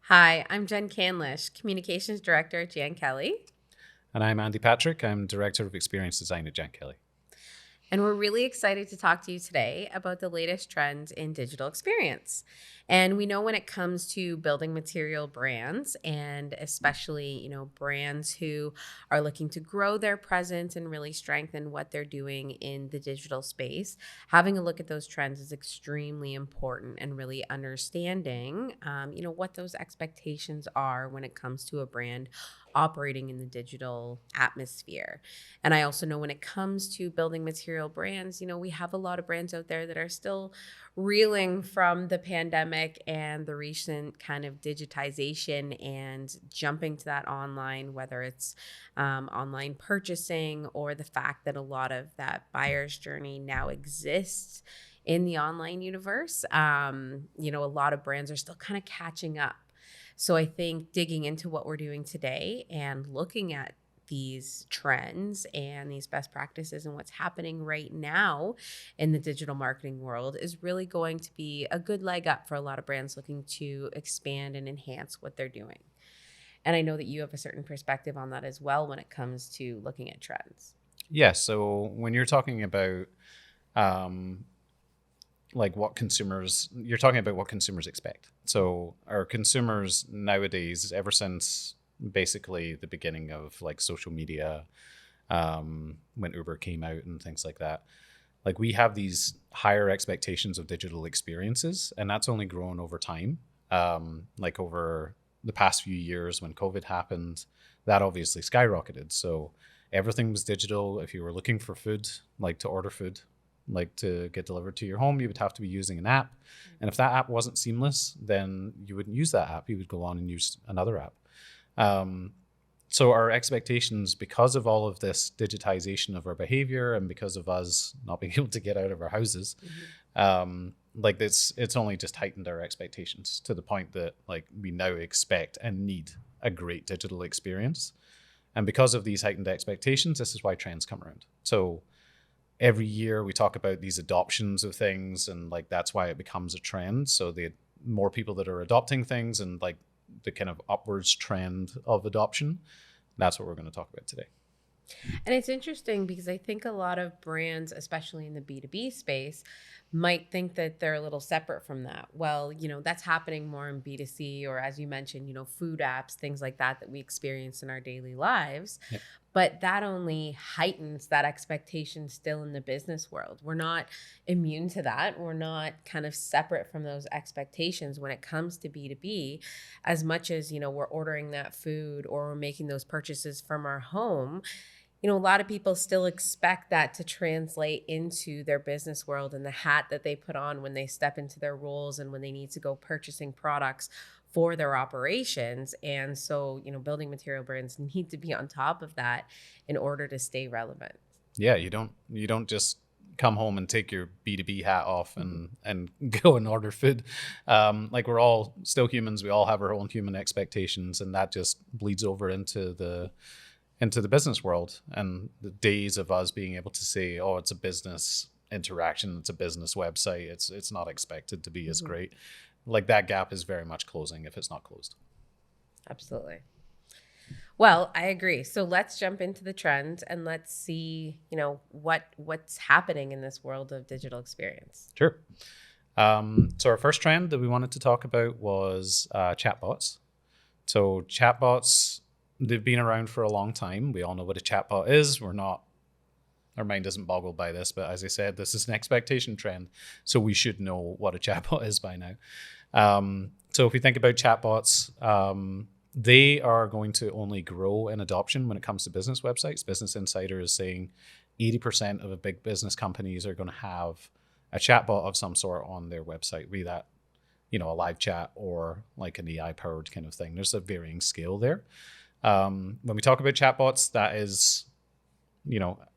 Hi, I'm Jen Candlish, Communications Director at Kelley. And I'm Andy Patrick. I'm Director of Experience Design at Kelley. And we're really excited to talk to you today about the latest trends in digital experience. And we know when it comes to building material brands, and especially, brands who are looking to grow their presence and really strengthen what they're doing in the digital space, having a look at those trends is extremely important and really understanding, what those expectations are when it comes to a brand operating in the digital atmosphere. And I also know when it comes to building material brands, we have a lot of brands out there that are still reeling from the pandemic and the recent kind of digitization and jumping to that online, whether it's online purchasing or the fact that a lot of that buyer's journey now exists in the online universe. A lot of brands are still kind of catching up. So I think digging into what we're doing today and looking at these trends and these best practices and what's happening right now in the digital marketing world is really going to be a good leg up for a lot of brands looking to expand and enhance what they're doing. And I know that you have a certain perspective on that as well when it comes to looking at trends. Yeah. So when you're talking about you're talking about what consumers expect. So our consumers nowadays, ever since basically the beginning of like social media, when Uber came out and things like that, like we have these higher expectations of digital experiences, and that's only grown over time. Like over the past few years when COVID happened, that obviously skyrocketed. So everything was digital. If you were looking for food, like to order food, like to get delivered to your home, you would have to be using an app. And if that app wasn't seamless, then you wouldn't use that app. You would go on and use another app. So our expectations, because of all of this digitization of our behavior and because of us not being able to get out of our houses, like it's only just heightened our expectations to the point that like we now expect and need a great digital experience. And because of these heightened expectations, this is why trends come around. So every year we talk about these adoptions of things, and like that's why it becomes a trend. So the more people that are adopting things and like the kind of upwards trend of adoption, that's what we're going to talk about today. And it's interesting because I think a lot of brands, especially in the B2B space, might think that they're a little separate from that. Well, that's happening more in B2C, or as you mentioned, food apps, things like that we experience in our daily lives. Yep. But that only heightens that expectation still in the business world. We're not immune to that. We're not kind of separate from those expectations when it comes to B2B, as much as, we're ordering that food or we're making those purchases from our home. A lot of people still expect that to translate into their business world and the hat that they put on when they step into their roles and when they need to go purchasing products for their operations. And so, building material brands need to be on top of that in order to stay relevant. Yeah, you don't just come home and take your B2B hat off and go and order food. Like we're all still humans. We all have our own human expectations, and that just bleeds over into the business world, and the days of us being able to say, oh, it's a business interaction, it's a business website, it's not expected to be as great. Like that gap is very much closing if it's not closed. Absolutely. Well, I agree. So let's jump into the trends and let's see, what's happening in this world of digital experience. Sure. So our first trend that we wanted to talk about was chatbots. So chatbots, they've been around for a long time. We all know what a chatbot is. Our mind isn't boggled by this, but as I said, this is an expectation trend. So we should know what a chatbot is by now. So if we think about chatbots, they are going to only grow in adoption when it comes to business websites. Business Insider is saying 80% of big business companies are going to have a chatbot of some sort on their website, be that, a live chat or like an AI powered kind of thing. There's a varying scale there. When we talk about chatbots, that is,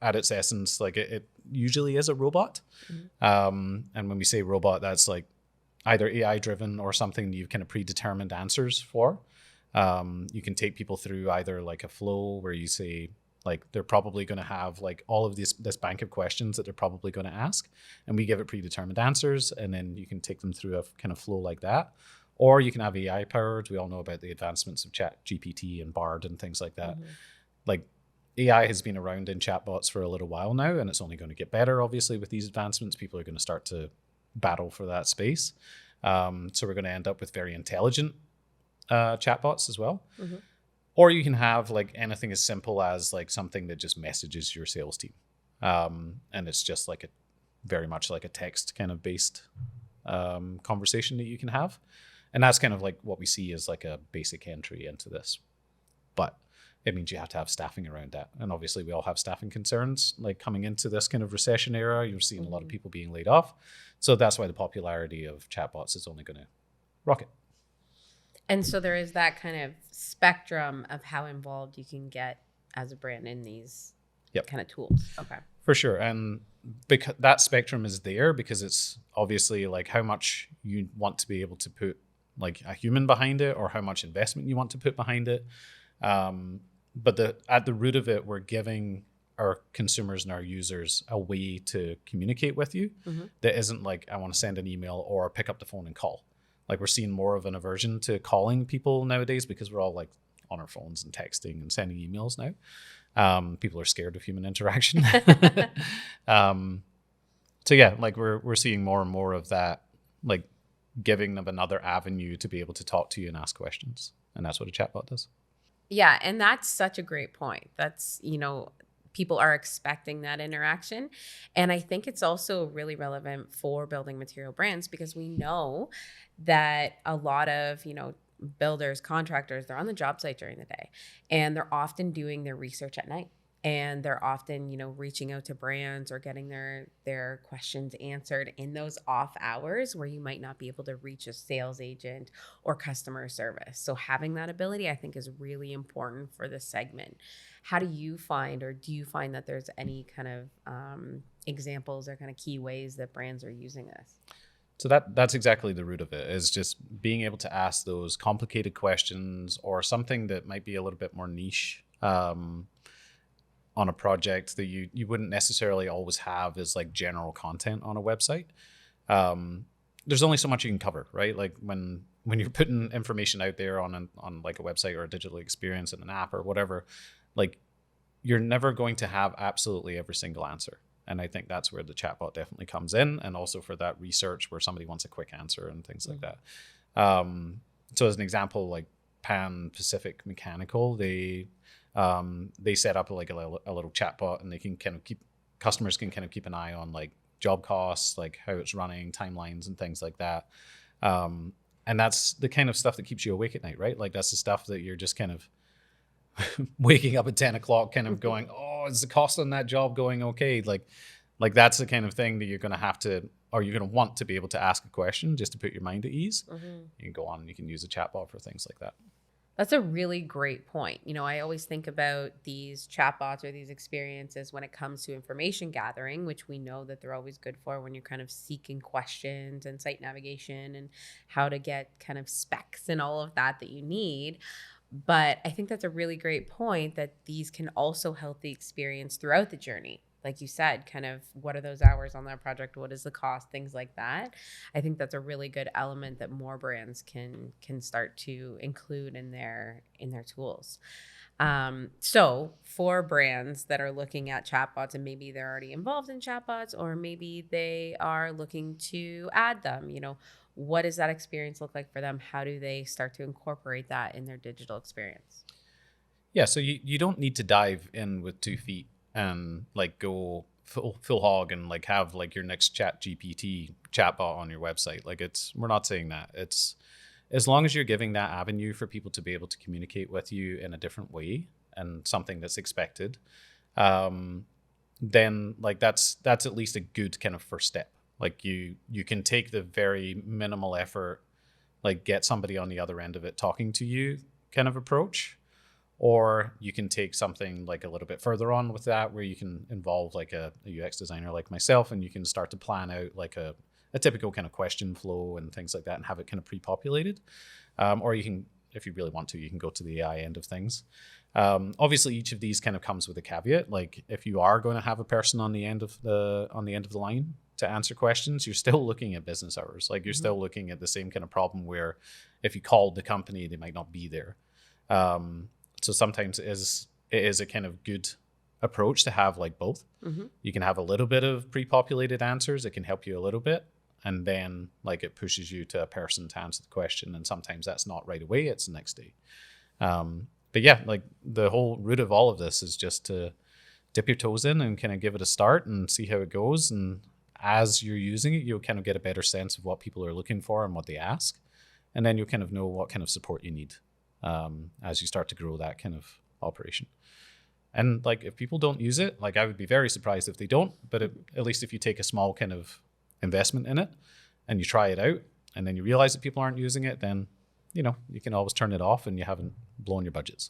at its essence, like it usually is a robot. And when we say robot, that's like either AI driven or something you've kind of predetermined answers for. You can take people through either like a flow where you say, like, they're probably going to have like all of this bank of questions that they're probably going to ask, and we give it predetermined answers, and then you can take them through a kind of flow like that. Or you can have AI powered. We all know about the advancements of Chat GPT and Bard and things like that. Mm-hmm. Like AI has been around in chatbots for a little while now, and it's only going to get better, obviously, with these advancements. People are going to start to battle for that space. So we're going to end up with very intelligent chatbots as well. Mm-hmm. Or you can have like anything as simple as like something that just messages your sales team. And it's just like very much like a text kind of based conversation that you can have. And that's kind of like what we see as like a basic entry into this. But it means you have to have staffing around that. And obviously we all have staffing concerns, like coming into this kind of recession era, you're seeing a lot of people being laid off. So that's why the popularity of chatbots is only going to rocket. And so there is that kind of spectrum of how involved you can get as a brand in these kind of tools. Okay. For sure. And because that spectrum is there because it's obviously like how much you want to be able to put like a human behind it or how much investment you want to put behind it. But at the root of it, we're giving our consumers and our users a way to communicate with you that isn't like, I want to send an email or pick up the phone and call. Like we're seeing more of an aversion to calling people nowadays because we're all like on our phones and texting and sending emails now. People are scared of human interaction. So yeah, like we're seeing more and more of that, like giving them another avenue to be able to talk to you and ask questions. And that's what a chatbot does. Yeah. And that's such a great point. That's, people are expecting that interaction. And I think it's also really relevant for building material brands because we know that a lot of, builders, contractors, they're on the job site during the day and they're often doing their research at night. And they're often, reaching out to brands or getting their questions answered in those off hours where you might not be able to reach a sales agent or customer service. So having that ability, I think, is really important for this segment. How do you find, or do you find that there's any kind of examples or kind of key ways that brands are using this? So that's exactly the root of it, is just being able to ask those complicated questions or something that might be a little bit more niche. On a project that you wouldn't necessarily always have as like general content on a website. There's only so much you can cover, right? Like when you're putting information out there on like a website or a digital experience in an app or whatever, like you're never going to have absolutely every single answer. And I think that's where the chatbot definitely comes in, and also for that research where somebody wants a quick answer and things like that. So as an example, like Pan Pacific Mechanical, they set up like a little chatbot, and they can kind of customers can kind of keep an eye on like job costs, like how it's running, timelines and things like that. And that's the kind of stuff that keeps you awake at night, right? Like that's the stuff that you're just kind of waking up at 10 o'clock kind of going, oh, is the cost on that job going okay? Like that's the kind of thing that you're going to have to, or you're going to want to be able to ask a question just to put your mind at ease. You can go on and you can use a chatbot for things like that. That's a really great point. I always think about these chatbots or these experiences when it comes to information gathering, which we know that they're always good for when you're kind of seeking questions and site navigation and how to get kind of specs and all of that you need. But I think that's a really great point that these can also help the experience throughout the journey. Like you said, kind of what are those hours on that project? What is the cost? Things like that. I think that's a really good element that more brands can start to include in their tools. So for brands that are looking at chatbots and maybe they're already involved in chatbots, or maybe they are looking to add them, what does that experience look like for them? How do they start to incorporate that in their digital experience? Yeah, so you don't need to dive in with 2 feet and like go full hog and like have like your next chat GPT chatbot on your website. Like we're not saying that. It's as long as you're giving that avenue for people to be able to communicate with you in a different way and something that's expected, then like that's at least a good kind of first step. Like you can take the very minimal effort, like get somebody on the other end of it talking to you kind of approach. Or you can take something like a little bit further on with that, where you can involve like a UX designer like myself, and you can start to plan out like a typical kind of question flow and things like that and have it kind of pre-populated. Or you can, if you really want to, you can go to the AI end of things. Obviously, each of these kind of comes with a caveat. Like if you are going to have a person on the end of the line, to answer questions, you're still looking at business hours. Like you're still looking at the same kind of problem where if you called the company, they might not be there. So sometimes it is a kind of good approach to have like both. You can have a little bit of pre-populated answers. It can help you a little bit. And then like it pushes you to a person to answer the question. And sometimes that's not right away. It's the next day. But yeah, like the whole root of all of this is just to dip your toes in and kind of give it a start and see how it goes. And as you're using it, you'll kind of get a better sense of what people are looking for and what they ask. And then you'll kind of know what kind of support you need as you start to grow that kind of operation. And like if people don't use it, like I would be very surprised if they don't, but at least if you take a small kind of investment in it and you try it out and then you realize that people aren't using it, then you can always turn it off and you haven't blown your budgets.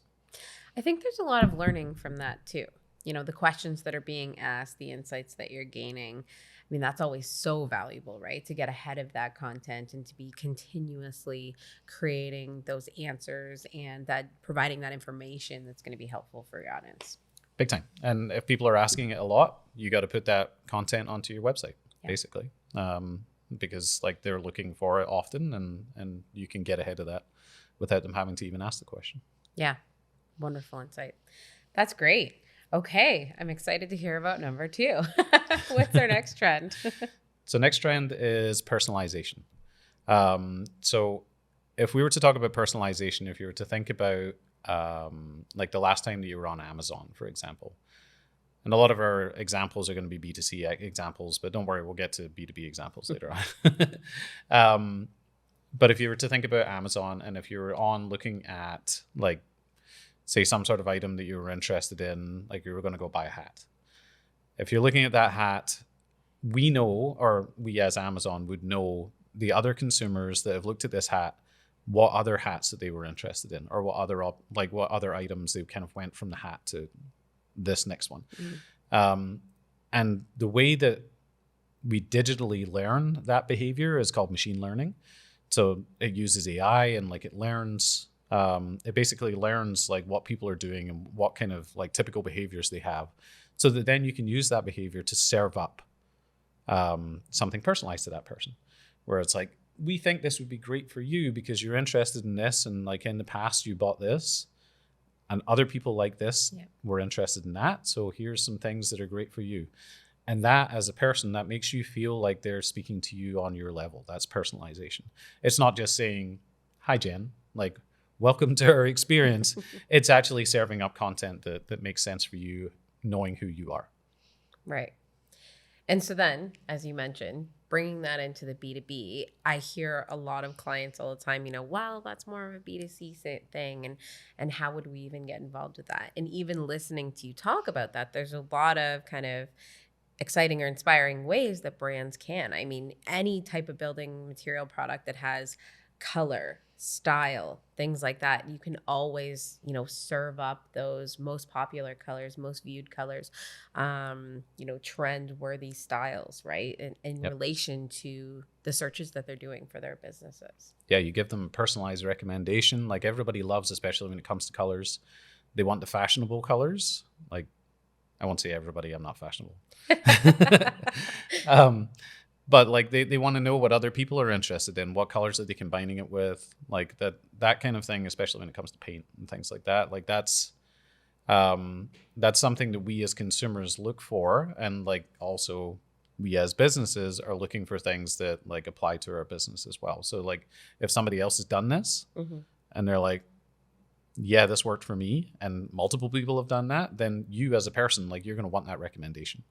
I think there's a lot of learning from that too. The questions that are being asked, the insights that you're gaining. I mean, that's always so valuable, right? To get ahead of that content and to be continuously creating those answers and that providing that information that's going to be helpful for your audience. Big time. And if people are asking it a lot, you got to put that content onto your website, basically. Because like they're looking for it often and you can get ahead of that without them having to even ask the question. Yeah. Wonderful insight. That's great. Okay. I'm excited to hear about number 2. What's our next trend? So next trend is personalization. So if we were to talk about personalization, if you were to think about like the last time that you were on Amazon, for example, and a lot of our examples are going to be B2C examples, but don't worry, we'll get to B2B examples later on. But if you were to think about Amazon and if you were on looking at like, say some sort of item that you were interested in, like you were going to go buy a hat. If you're looking at that hat, we know, or we as Amazon would know the other consumers that have looked at this hat, what other hats that they were interested in, or what other items they kind of went from the hat to this next one. And the way that we digitally learn that behavior is called machine learning. So it uses AI and like it learns, it basically learns like what people are doing and what kind of like typical behaviors they have, so that then you can use that behavior to serve up something personalized to that person, where it's like, we think this would be great for you because you're interested in this, and like in the past you bought this and other people like this were interested in that, so here's some things that are great for you. And that, as a person, that makes you feel like they're speaking to you on your level. That's personalization. It's not just saying, hi Jen, like welcome to our experience. It's actually serving up content that makes sense for you, knowing who you are. Right. And so then, as you mentioned, bringing that into the B2B, I hear a lot of clients all the time, well, that's more of a B2C thing. And how would we even get involved with that? And even listening to you talk about that, there's a lot of kind of exciting or inspiring ways that brands can. I mean, any type of building material product that has color, style, things like that, you can always, serve up those most popular colors, most viewed colors, trend worthy styles, right? In relation to the searches that they're doing for their businesses. Yeah, you give them a personalized recommendation. Like everybody loves, especially when it comes to colors, they want the fashionable colors. Like, I won't say everybody, I'm not fashionable. But like they want to know what other people are interested in, what colors are they combining it with, like that kind of thing, especially when it comes to paint and things like that. Like that's something that we as consumers look for, and like also we as businesses are looking for things that like apply to our business as well. So like if somebody else has done this and they're like, yeah, this worked for me, and multiple people have done that, then you as a person, like you're going to want that recommendation.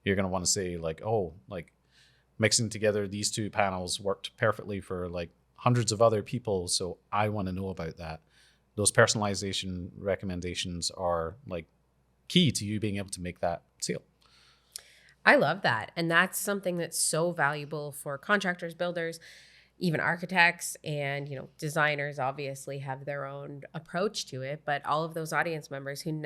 You're going to want to say like, oh, like mixing together these two panels worked perfectly for like hundreds of other people, so I want to know about that. Those personalization recommendations are like key to you being able to make that sale. I love that. And that's something that's so valuable for contractors, builders, even architects, and designers obviously have their own approach to it, but all of those audience members who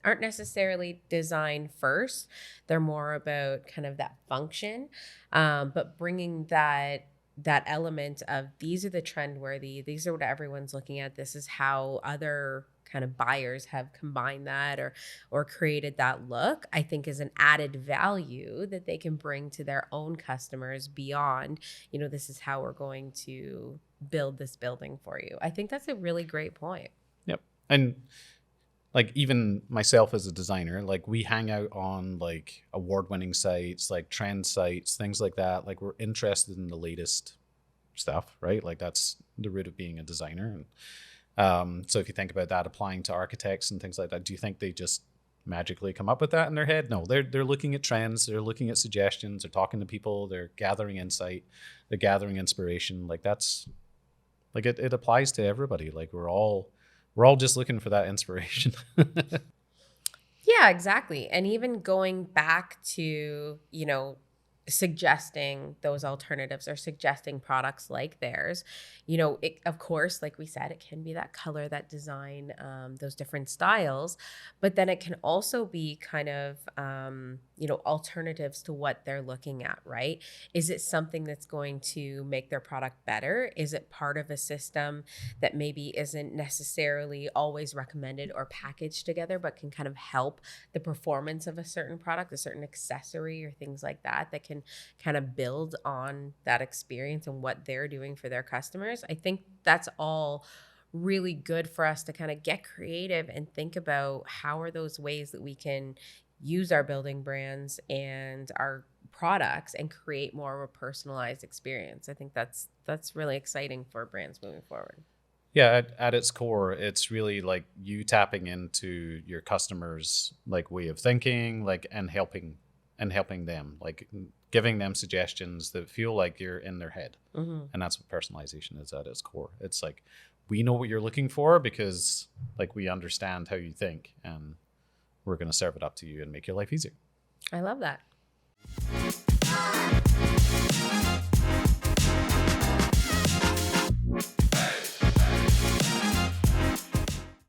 aren't necessarily design first, they're more about kind of that function, but bringing that element of, these are the trend worthy, these are what everyone's looking at, this is how other kind of buyers have combined that or created that look, I think is an added value that they can bring to their own customers beyond, this is how we're going to build this building for you. I think that's a really great point. Yep. And like even myself as a designer, like we hang out on like award-winning sites, like trend sites, things like that. Like we're interested in the latest stuff, right? Like that's the root of being a designer. And so if you think about that applying to architects and things like that, do you think they just magically come up with that in their head? No, they're looking at trends, they're looking at suggestions, they're talking to people, they're gathering insight, they're gathering inspiration. Like that's like it applies to everybody. Like we're all just looking for that inspiration. Yeah, exactly. And even going back to, suggesting those alternatives or suggesting products like theirs, of course, like we said, it can be that color, that design, those different styles, but then it can also be kind of, alternatives to what they're looking at, right? Is it something that's going to make their product better? Is it part of a system that maybe isn't necessarily always recommended or packaged together, but can kind of help the performance of a certain product, a certain accessory or things like that can kind of build on that experience and what they're doing for their customers? I think that's all really good for us to kind of get creative and think about how are those ways that we can use our building brands and our products and create more of a personalized experience. I think that's really exciting for brands moving forward. Yeah, at its core, it's really like you tapping into your customers' like way of thinking, like and helping them, like giving them suggestions that feel like you're in their head. Mm-hmm. And that's what personalization is at its core. It's like we know what you're looking for because like we understand how you think, and we're going to serve it up to you and make your life easier. I love that.